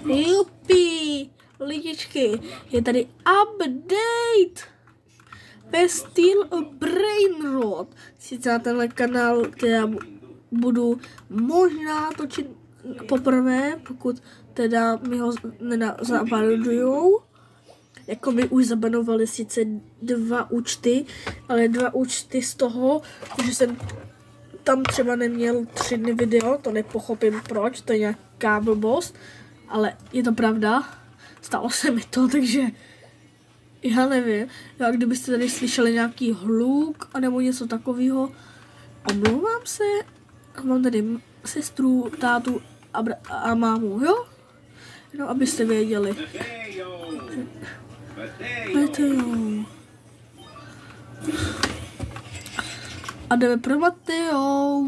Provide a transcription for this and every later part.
Jupi, lidičky, je tady update ve Steel Brain Rot. Sice na tenhle kanál teda budu možná točit poprvé, pokud teda mi ho nezabanujou. Jako mi už zabanovali sice 2 účty, ale 2 účty z toho, že jsem tam třeba neměl 3 dny video, to nepochopím proč, to je nějaká blbost, ale je to pravda, stalo se mi to, takže já nevím, já kdybyste tady slyšeli nějaký hluk anebo něco takového, omlouvám se, mám tady sestru, tátu a mámu, jo? No, abyste věděli. Mateo. A jdeme pro Mateo.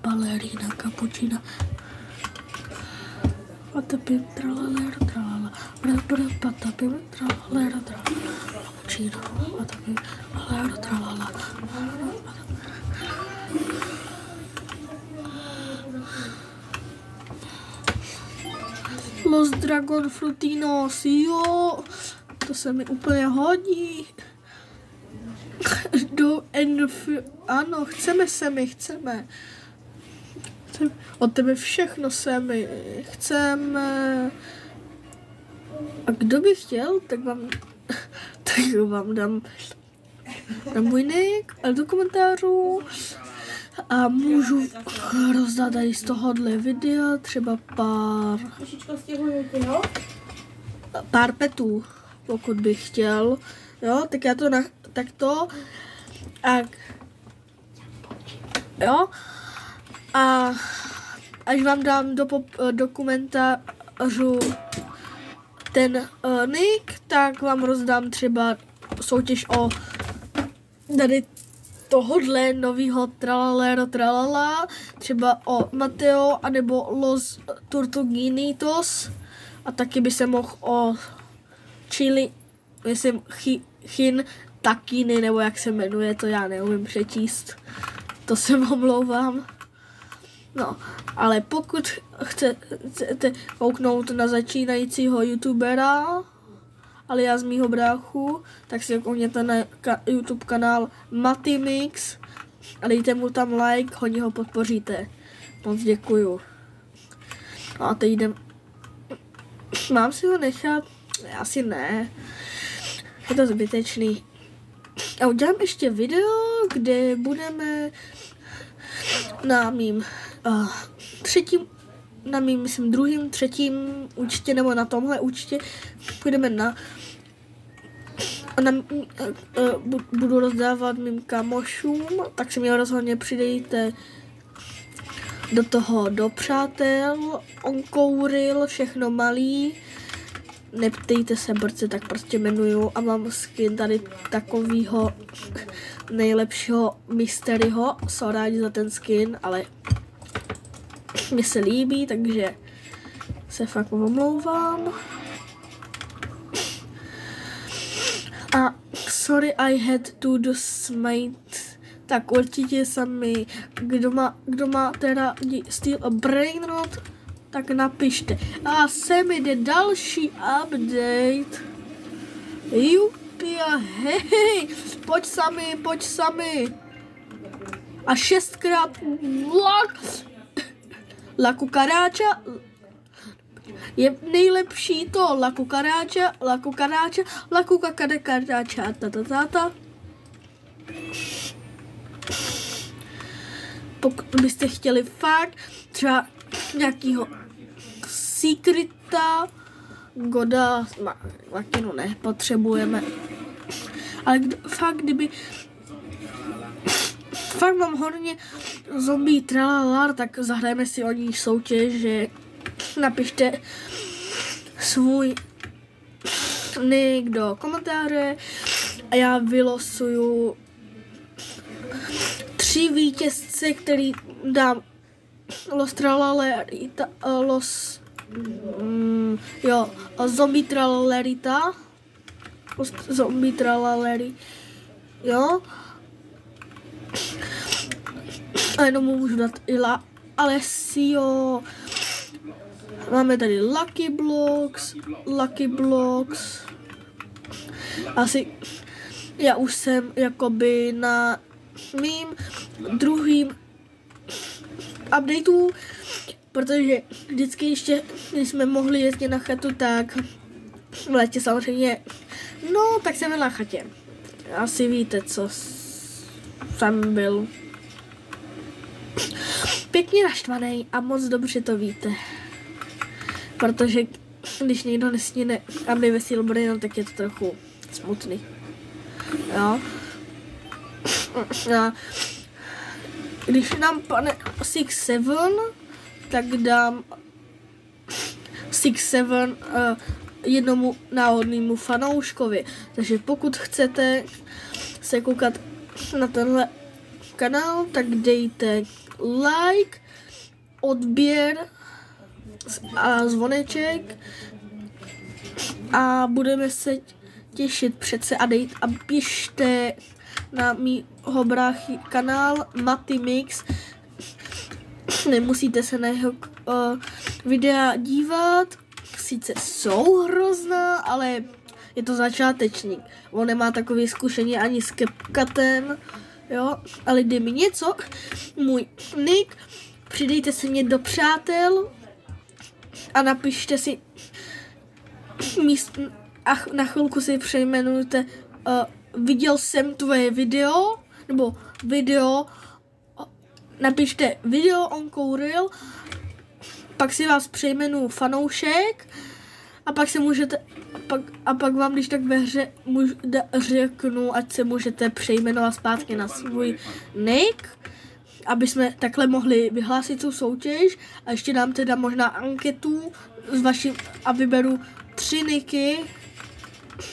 Balerina cappuccina. Patapim tralalera tralala. Patapim tralalera tralala. Cappuccino. Patapim tralalera tralala. Los Dragon Frutinos, jo, to se mi úplně hodí. Ano, chceme. Od tebe všechno chceme. A kdo by chtěl, tak vám dám můj nick do komentářů. A můžu rozdat tady z tohohle videa třeba pár petů, pokud bych chtěl. Jo, tak já to takto. Jo. A až vám dám do komentářů ten nick, tak vám rozdám třeba soutěž o tady tohodle novýho tralala, třeba o Mateo, anebo Los Tortuguinitos, a taky by se mohl o Chili, myslím Chin Takiny, nebo jak se jmenuje, to já neumím přečíst, to se omlouvám. No, ale pokud chcete kouknout na začínajícího youtubera, ale já z mýho bráchu, tak si koukněte na YouTube kanál Matimix a dejte mu tam like, hodně ho podpoříte. Moc děkuju. No a teď jdem. Mám si ho nechat? Asi ne. Je to zbytečný. A udělám ještě video, kde budeme na mým druhým, třetím účtě, nebo na tomhle účtě půjdeme budu rozdávat mým kamošům, tak si mě rozhodně přidejte do přátel, Onkouril, všechno malý, neptejte se, Brce, tak prostě jmenuju, a mám skin tady takovýho nejlepšího Mysteryho, sorry za ten skin, ale mně se líbí, takže se fakt omlouvám. A sorry I had to do smite. Tak určitě sami, kdo má teda Steel Brain Rot, tak napište. A sem jde další update. Jupi a hej, pojď sami. A 6krát La Cucaracha je nejlepší to. La Cucaracha, ta. Pokud byste chtěli fakt třeba nějakýho Secreta, Goda, Makinu nepotřebujeme. Ale kdyby fakt mám hodně zombie tralalar, tak zahrajeme si o ní soutěž, že napište svůj nick do komentáře a já vylosuju 3 vítězce, který dám Los Tralale, Los Jo, Zombie Tralallerita. Zombie Tralallery. Jo. A jenom mu můžu dát i Alessio. Máme tady Lucky Blocks. Asi já už jsem jakoby na mým druhým updateu, protože vždycky ještě, když jsme mohli jezdit na chatu, tak v létě samozřejmě, no tak jsem byl na chatě. Asi víte, co jsem byl. Pěkně naštvaný a moc dobře to víte. Protože když někdo nestíne, aby ve Silbrinu, tak je to trochu smutný. Jo. A když nám pane 6-7, tak dám 6-7 jednomu náhodnému fanouškovi. Takže pokud chcete se koukat na tenhle kanál, tak dejte like, odběr a zvoneček a budeme se těšit přece a pište na mýho bráchy kanál Maty Mix. Nemusíte se na jeho videa dívat, sice jsou hrozná, ale je to začátečník. On nemá takový zkušení ani s CapCutem, jo, ale jde mi něco, můj nick, přidejte se mě do přátel a napište si a na chvilku si přejmenujte viděl jsem tvoje video, nebo video, napište video on Kouril, pak si vás přejmenuji fanoušek a pak se můžete, pak vám když tak ve hře řeknu, ať se můžete přejmenovat zpátky na svůj nick, aby jsme takhle mohli vyhlásit tu soutěž a ještě dám teda možná anketu s vaším a vyberu 3 nicky,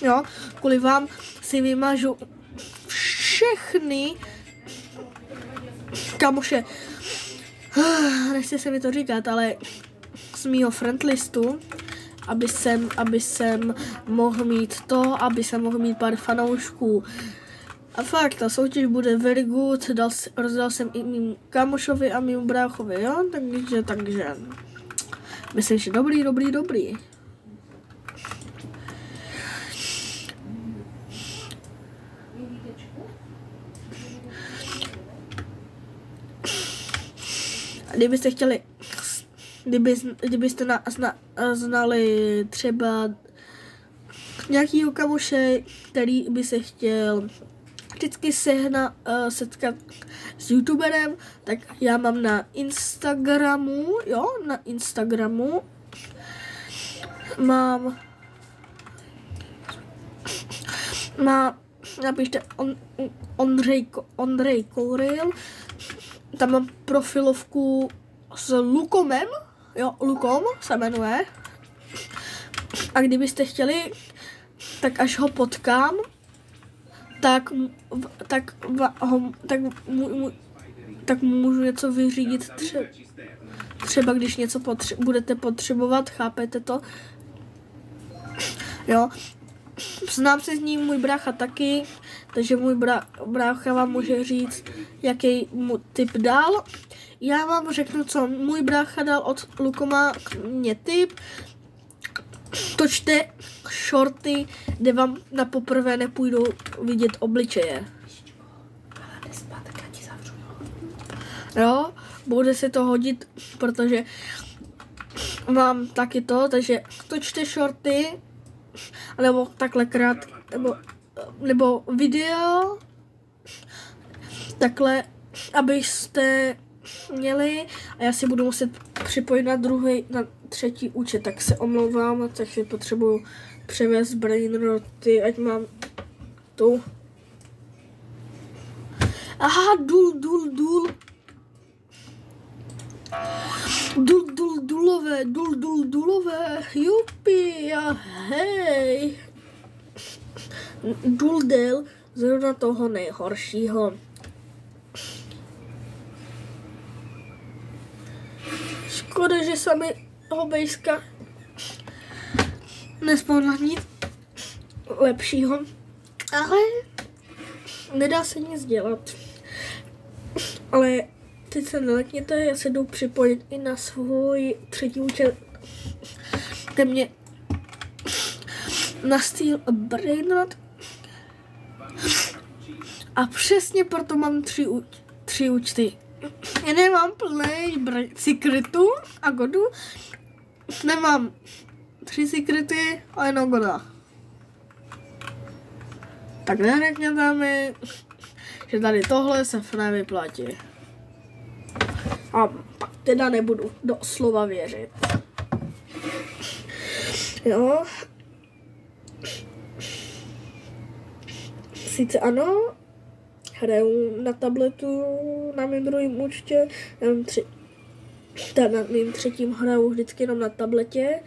jo, kvůli vám si vymažu všechny kamoše, nechci se mi to říkat, ale z mýho friendlistu, aby jsem mohl mít to, aby jsem mohl mít pár fanoušků. A fakt, ta soutěž bude very good, rozdal jsem i mým kamošovi a mým bráchovi, jo, takže, myslím, že dobrý. Kdybyste chtěli, kdybyste znali třeba nějakýho kamoše, který by se chtěl vždycky setkat s youtuberem, tak já mám na Instagramu, mám napište Ondřej Kouril, tam mám profilovku s Lukomem, jo, Lukom se jmenuje, a kdybyste chtěli, tak až ho potkám, tak můžu něco vyřídit, třeba když něco budete potřebovat, chápete to, jo. Znám se s ním můj brácha taky, takže můj brácha vám může říct, jaký mu tip dal. Já vám řeknu, co můj brácha dal od Lukoma mě tip. Točte shorty, kde vám na poprvé nepůjdou vidět obličeje. Jo, bude se to hodit, protože mám taky to, takže točte shorty, nebo takhle nebo video, takhle, abyste měli, a já si budu muset připojit na 3. účet, tak se omlouvám, tak si potřebuju převést brainroty, ať mám tu. Aha, dulové, jupi, a hej. Duldel, zrovna toho nejhoršího. Škoda, že se mi hobejska nespovedla nic lepšího, ale nedá se nic dělat. Ale teď se nelekněte, já se jdu připojit i na svůj třetí účet, kde mě na styl Brainrot. A přesně proto mám tři účty. Já nemám plný secretů a godů. Nemám 3 secrety a jenom goda. Tak neřekněte mi, že tady tohle se nevyplatí. A pak teda nebudu do slova věřit. Jo. Sice ano, hraju na tabletu na mém druhém účtě, na mým třetím hraju vždycky jenom na tabletě.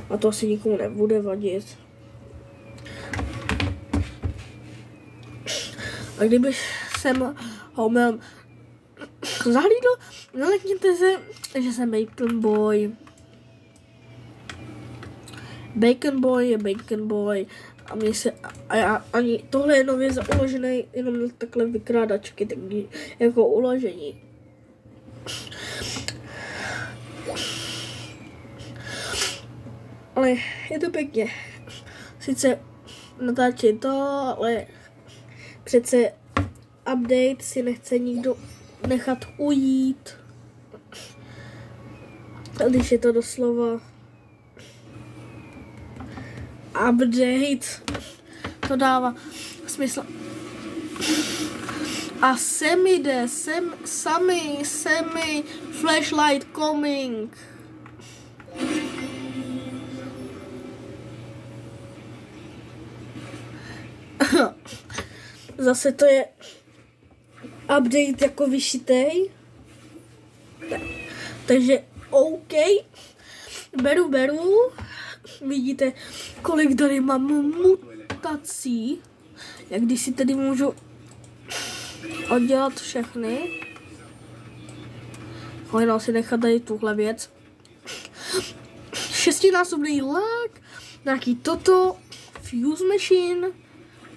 A to asi nikomu nebude vadit. A kdybych jsem ho měl zahlídl, nelekněte se, že jsem Bacon Boy. Bacon Boy je Bacon Boy. A mě se, ani tohle je nově uložené jenom na takhle vykrádačky, tak jako uložení. Ale je to pěkně. Sice natáčí to, ale přece update si nechce nikdo nechat ujít. A když je to doslova update, to dává smysl. A semi, flashlight coming. Zase to je update jako vyšitej. Takže OK. Beru. Vidíte, kolik tady mám mutací. Jak když si tedy můžu oddělat všechny. Jenom si nechat tady tuhle věc. 6násobný lag. Nějaký toto. Fuse machine.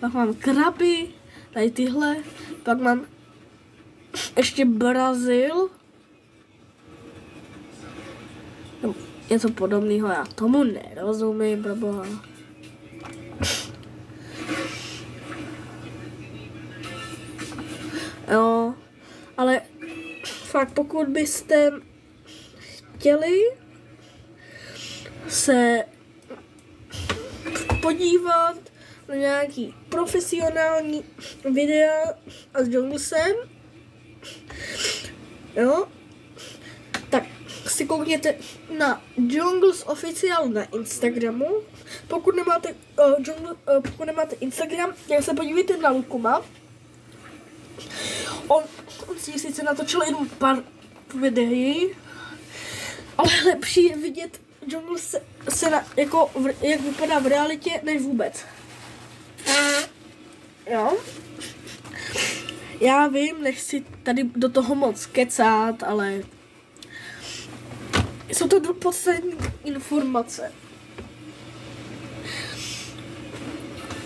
Pak mám kraby. Tady tyhle. Pak mám ještě Brazil. Něco podobného, já tomu nerozumím, proboha. Jo, ale fakt pokud byste chtěli se podívat na nějaký profesionální videa s Junglesem, jo, tak si koukněte na Jungles Official na Instagramu. Pokud nemáte Instagram, tak se podívejte na Lukuma. On si sice natočil jenom pár videí, ale lepší je vidět Jungles jak vypadá v realitě, než vůbec. Jo. Já vím, nechci tady do toho moc kecat, ale jsou to podstatní informace.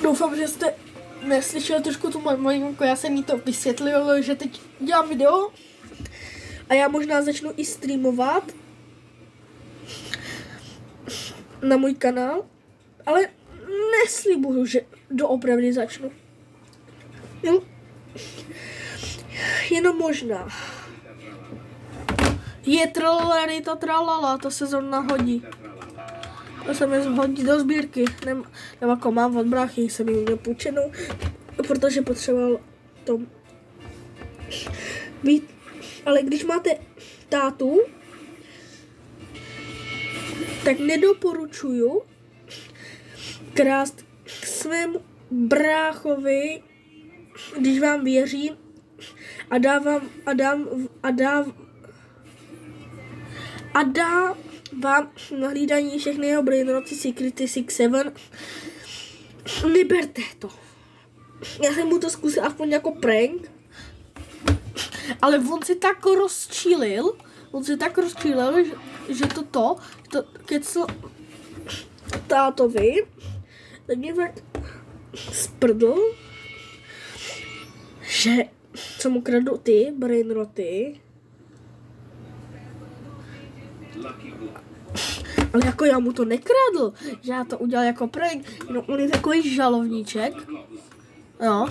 Doufám, že jste neslyšeli trošku tu maminku, já jsem jí to vysvětlil, že teď dělám video a já možná začnu i streamovat na můj kanál, ale neslibuju, že doopravdy začnu. Jo? Jenom možná. Je tralarita tralala, to se zrovna hodí. To se mi hodí do sbírky. Nebo jako mám od bráchy, jsem ji měl půjčenou, protože potřeboval to být. Ale když máte tátu, tak nedoporučuju krást k svému bráchovi, když vám věří a dá vám na hlídání všechny jeho Brainroty Secrety 6-7. Neberte to. Já jsem mu to zkusil aspoň jako prank, ale on se tak rozčílil, on se tak rozčílel, že to kecl tátovi, tak mě fakt sprdl, že co mu kradu ty brainroty. Ale jako já mu to nekradl, že já to udělal jako prank, no on je takový žalovníček. No. No.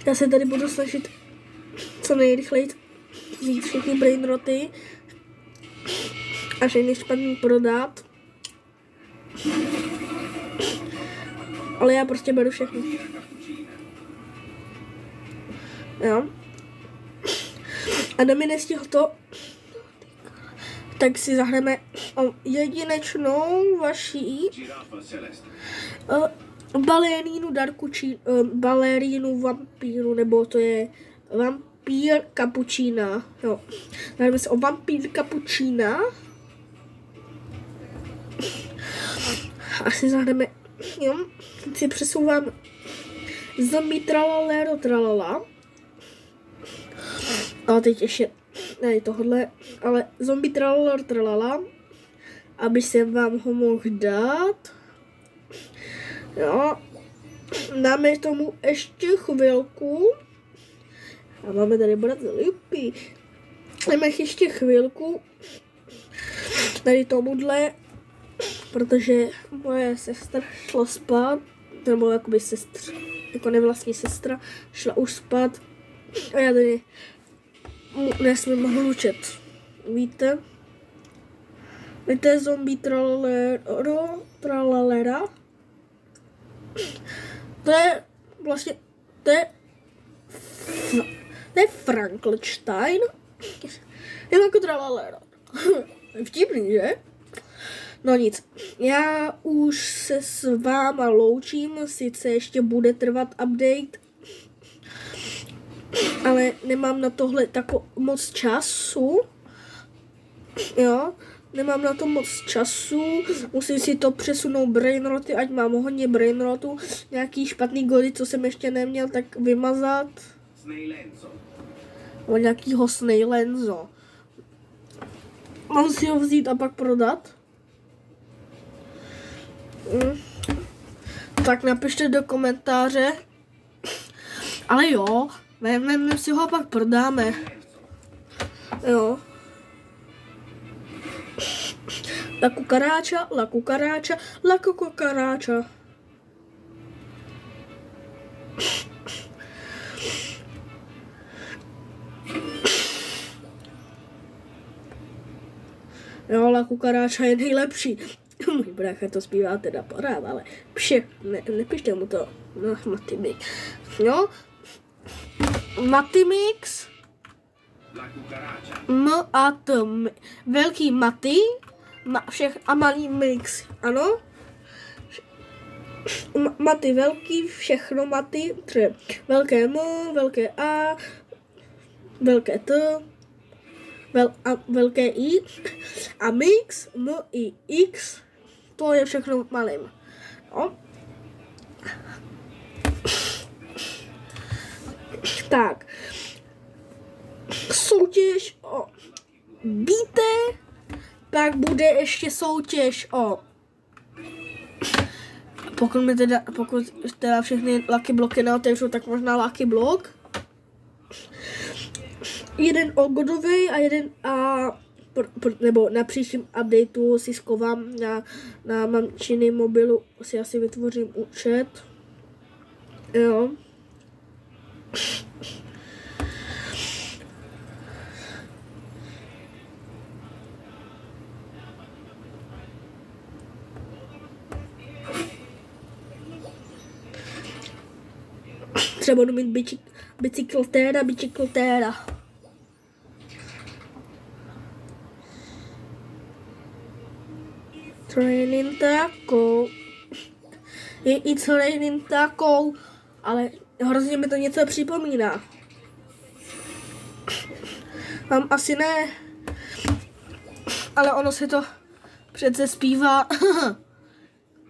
Já se tady budu snažit co nejrychleji vzít všechny brainroty a všechny špatný prodat. Ale já prostě beru všechny. Jo. A kdo mi nestihl to, tak si zahrajeme jedinečnou vaší balerínu balerínu vampíru, nebo to je vampír kapučína. Jo. Zahrajeme se o vampír kapučína. Asi zahrajeme, jo, si přesouvám zombie tralalero tralala. A teď ještě, ne tohle, ale zombie tralalero tralala, aby jsem vám ho mohl dát. Jo, dáme tomu ještě chvilku. A máme tady brazilipy. Dáme ještě chvilku tady tomuhle, protože moje sestra šla spát, nebo jakoby sestra, jako nevlastní sestra, šla už spát a já tady nesmím hlučet. Víte? Víte zombie tralalera? To je vlastně, to je Frankenstein. Je jako tralalera. Vtipný, že? No nic, já už se s váma loučím, sice ještě bude trvat update, ale nemám na tohle moc času, jo, nemám na to moc času, musím si to přesunout brainroty, ať mám hodně brainrotů, nějaký špatný gody, co jsem ještě neměl, tak vymazat, o nějakýho Snailenzo. Mám si ho vzít a pak prodat? Tak napište do komentáře. Ale jo, vezmeme si ho a pak prodáme. Jo. La cucaracha, la cucaracha, la cucaracha. Jo, la cucaracha je nejlepší. Můj brácha to zpívá teda porád, ale nepište mu to. No, Matimix. Jo? Matimix. M-A-T. Velký Mati. Všech a malý mix. Ano? Maty velký, všechno Maty. Třeba velké M, velké A, velké T. Velké I a mix, M-I-X, to je všechno malým. No. Tak. Soutěž o bíte, pak bude ještě soutěž o pokud teda všechny lucky bloky neotevřu, tak možná lucky block. Jeden o godovej a jeden nebo na příštím updateu si schovám na mamčiny mobilu, si asi vytvořím účet. Jo. Třeba budu mít bicykletéra. Training takou. Je i training takou, ale hrozně mi to něco připomíná. Mám asi ne ale ono se to přece zpívá